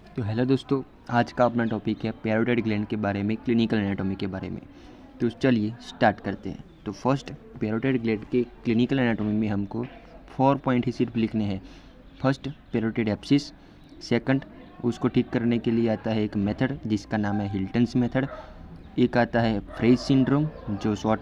तो हेलो दोस्तों, आज का अपना टॉपिक है पैरोटिड ग्लैंड के बारे में, क्लिनिकल एनाटॉमी के बारे में। तो चलिए स्टार्ट करते हैं। तो फर्स्ट, पैरोटिड ग्लैंड के क्लिनिकल एनाटॉमी में हमको 4 पॉइंट ही सिर्फ लिखने हैं। First, parotid abscess. सेकंड, उसको ठीक करने के लिए आता है एक मेथड जिसका नाम है हिल्टन्स मेथड। एक आता है फ्रेज सिंड्रोम जो शॉर्ट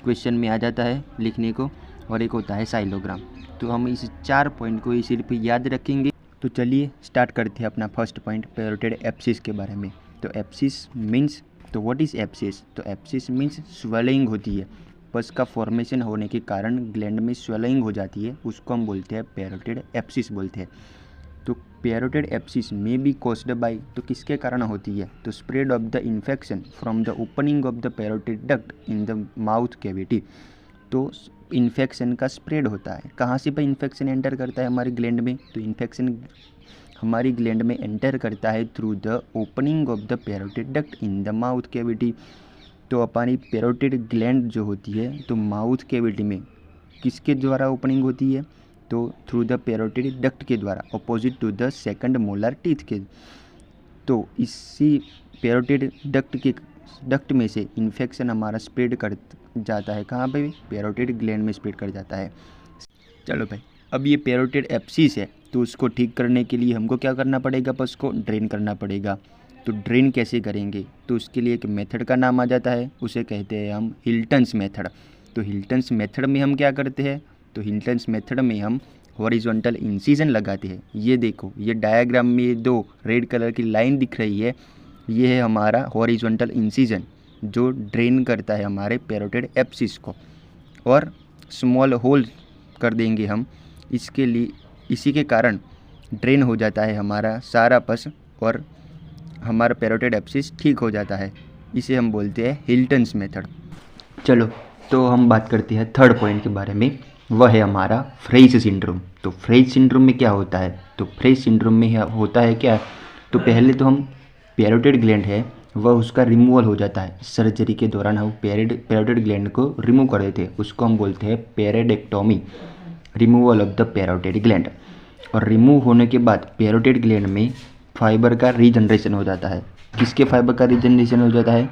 क्वेश्चन में आ जाता है लिखने को, और एक होता है साइलोग्राम। तो हम इस 4 पॉइंट को ही सिर्फ याद रखेंगे। तो चलिए स्टार्ट करते हैं अपना फर्स्ट पॉइंट पैरोटिड एब्सिस के बारे में। तो एब्सिस मीन्स, तो व्हाट इज़ एब्सिस? तो एब्सिस मीन्स स्वेलिंग होती है। पस का फॉर्मेशन होने के कारण ग्लैंड में स्वेलिंग हो जाती है, उसको हम बोलते हैं पैरोटिड एब्सिस बोलते हैं। तो पैरोटिड एब्सिस में बी कॉज्ड बाय, तो किसके कारण होती है? तो spread of the infection from the opening of the parotid duct in the mouth cavity. तो इन्फेक्शन का स्प्रेड होता है। कहाँ से भाई इन्फेक्शन एंटर करता है हमारी ग्लैंड में? तो इन्फेक्शन हमारी ग्लैंड में एंटर करता है through the opening of the parotid duct in the mouth cavity. तो हमारी पैरोटिड ग्लैंड जो होती है, तो माउथ कैविटी में किसके द्वारा ओपनिंग होती है? तो थ्रू द पैरोटिड डक्ट के द्वारा, opposite to the second molar teeth के। तो इसी पैरोटिड डक्ट में से इन्फेक्शन हमारा स्प्रेड कर जाता है। कहाँ पे? पैरोटिड ग्लैंड में स्प्रेड कर जाता है। चलो भाई, अब ये पैरोटिड एब्सिस है, तो उसको ठीक करने के लिए हमको क्या करना पड़ेगा? बस उसको ड्रेन करना पड़ेगा। तो ड्रेन कैसे करेंगे? तो उसके लिए एक मेथड का नाम आ जाता है, उसे कहते हैं हम हिल्टन्स मेथड। तो हिल्टन्स मेथड में हम क्या करते हैं? तो हिल्टन्स मेथड में हम हॉरिजॉन्टल इंसिजन लगाते हैं। ये देखो, ये डायग्राम में ये 2 रेड कलर की लाइन दिख रही है, ये है हमारा हॉरिजॉन्टल इंसिजन जो ड्रेन करता है हमारे पैरोटिड एब्सिस को, और स्मॉल होल कर देंगे हम इसके लिए। इसी के कारण ड्रेन हो जाता है हमारा सारा पस और हमारा पैरोटिड एब्सिस ठीक हो जाता है। इसे हम बोलते हैं हिल्टन्स मेथड। चलो, तो हम बात करते हैं थर्ड पॉइंट के बारे में, वह है हमारा फ्रेज सिंड्रोम। तो फ्रेज सिंड्रोम में क्या होता है? तो फ्रेज सिंड्रोम में होता है क्या? तो पहले तो हम पैरोटिड ग्लैंड है वह उसका रिमूवल हो जाता है। सर्जरी के दौरान हम पैरोटिड ग्लैंड को रिमूव कर देते हैं, उसको हम बोलते हैं parotidectomy, removal of the parotid gland. और रिमूव होने के बाद पैरोटिड ग्लैंड में फाइबर का रीजनरेशन हो जाता है। किसके फाइबर का रीजनरेशन हो जाता है?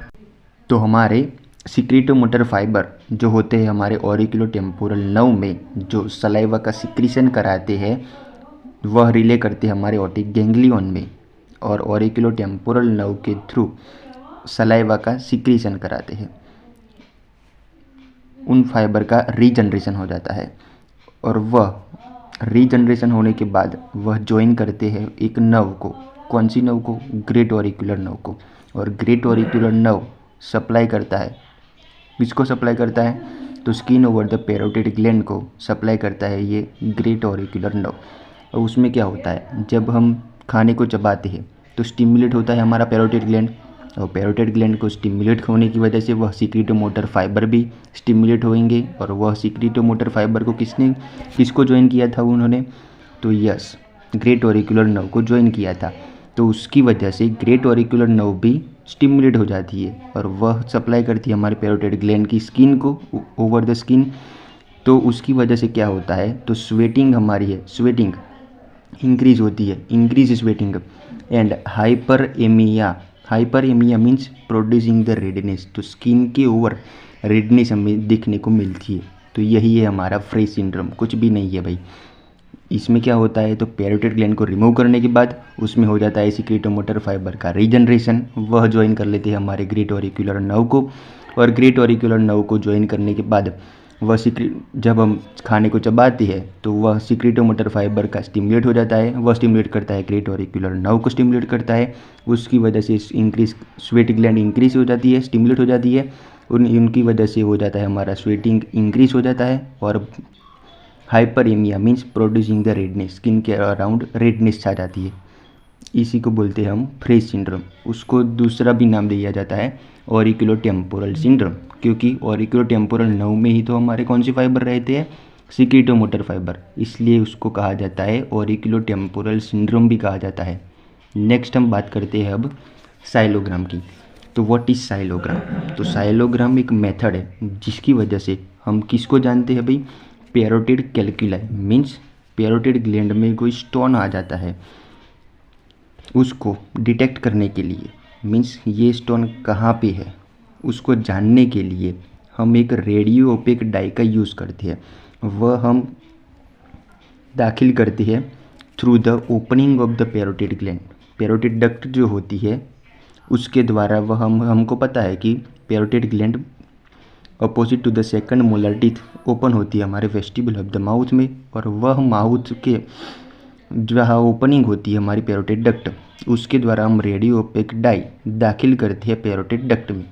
तो हमारे सिक्रीटोमोटर फाइबर जो होते हैं हमारे ऑरिकुलोटेम्पोरल नर्व में, जो सलाइवा का सिक्रीशन कराते हैं, वह रिले करते हैं हमारे ऑप्टिक गैंग्लियन में, और ऑरिकुलोटेम्पोरल नर्व के थ्रू सलाइवा का सिक्रीशन कराते हैं। उन फाइबर का रीजनरेशन हो जाता है, और वह रीजनरेशन होने के बाद वह ज्वाइन करते हैं एक नर्व को। कौन सी नर्व को? ग्रेट ऑरिकुलर नर्व को। और ग्रेट ऑरिकुलर नर्व सप्लाई करता है, किसको सप्लाई करता है? तो skin over the parotid gland को सप्लाई करता है ये ग्रेट ऑरिकुलर नर्व। और उसमें क्या होता है, जब हम खाने को चबाते हैं तो स्टिमुलेट होता है हमारा पैरोटिड ग्लैंड, और पैरोटिड ग्लैंड को स्टिमुलेट होने की वजह से वह सिक्रीटोमोटर फाइबर भी स्टिमुलेट होंगे। और वह सिक्रीटोमोटर फाइबर को किसको ज्वाइन किया था उन्होंने? तो यस, ग्रेट ऑरिकुलर नर्व को ज्वाइन किया था। तो उसकी वजह से ग्रेट ऑरिकुलर नर्व भी स्टिमुलेट हो जाती है, और वह सप्लाई करती है हमारे पैरोटिड ग्लैंड की स्किन को, ओवर द स्किन। तो उसकी वजह से क्या होता है? तो स्वेटिंग हमारी है, स्वेटिंग इंक्रीज होती है, increase sweating. And hyper एमिया means producing the redness. तो स्किन के ऊपर रेडनेस हमें दिखने को मिलती है। तो यही है हमारा फ्रेज सिंड्रोम, कुछ भी नहीं है भाई। इसमें क्या होता है? तो पैरोटिड ग्लैंड को रिमूव करने के बाद उसमें हो जाता है सिक्रीटोमोटर फाइबर का रीजनरेशन, वह ज्वाइन कर लेते हैं हमारे ग्रेट ऑरिकुलर नर्व को। और ग्रेट ऑरिकुलर नर्व को ज्वाइन करने के बाद वह जब हम खाने को चबाते हैं तो वह सिक्रीटोमोटर फाइबर का स्टिमुलेट हो जाता है, वह स्टिमुलेट करता है ग्रेट ऑरिकुलर नर्व को स्टिमुलेट करता है। उसकी वजह से इंक्रीज स्वेट ग्लैंड इंक्रीज हो जाती है, स्टिमुलेट हो जाती है। उनकी वजह से हो जाता है हमारा स्वेटिंग इंक्रीज हो जाता है, और hyperaemia means producing the redness, skin के अराउंड रेडनेस छा जाती है। इसी को बोलते हैं हम फ्रेज सिंड्रोम। उसको दूसरा भी नाम दिया जाता है ऑरिकुलोटेम्पोरल सिंड्रोम, क्योंकि ऑरिकुलोटेम्पोरल नर्व में ही तो हमारे कौन से फाइबर रहते हैं? सिक्रीटोमोटर फाइबर, इसलिए उसको कहा जाता है ऑरिकुलोटेम्पोरल सिंड्रोम भी कहा जाता है। नेक्स्ट हम बात करते हैं अब साइलोग्राम की। तो व्हाट इज साइलोग्राम? तो साइलोग्राम एक मेथड है जिसकी वजह से हम किसको जानते हैं भाई? पैरोटिड कैल्कुलाई मीन्स पैरोटिड ग्लैंड में कोई स्टोन आ जाता है, उसको डिटेक्ट करने के लिए, मीन्स ये स्टोन कहाँ पे है उसको जानने के लिए हम एक रेडियो ओपेक डाई का यूज़ करते हैं। वह हम दाखिल करते हैं through the opening of the parotid gland. Parotid duct जो होती है उसके द्वारा वह हमको पता है कि parotid gland opposite to the second molar teeth open होती है हमारे वेस्टिबल ऑफ द माउथ में, और वह माउथ के जहाँ ओपनिंग होती है हमारी पैरोटिड डक्ट उसके द्वारा हम रेडियो ओपेक डाई दाखिल करते हैं पैरोटिड डक्ट में,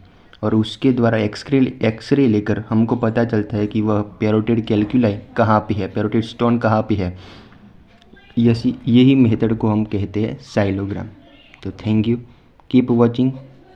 और उसके द्वारा एक्सरे लेकर हमको पता चलता है कि वह पैरोटिड कैल्कुलाई कहाँ पे है, पैरोटिड स्टोन कहाँ पे है। यही मेथड को हम कहते हैं साइलोग्राम। तो थैंक यू, कीप वॉचिंग।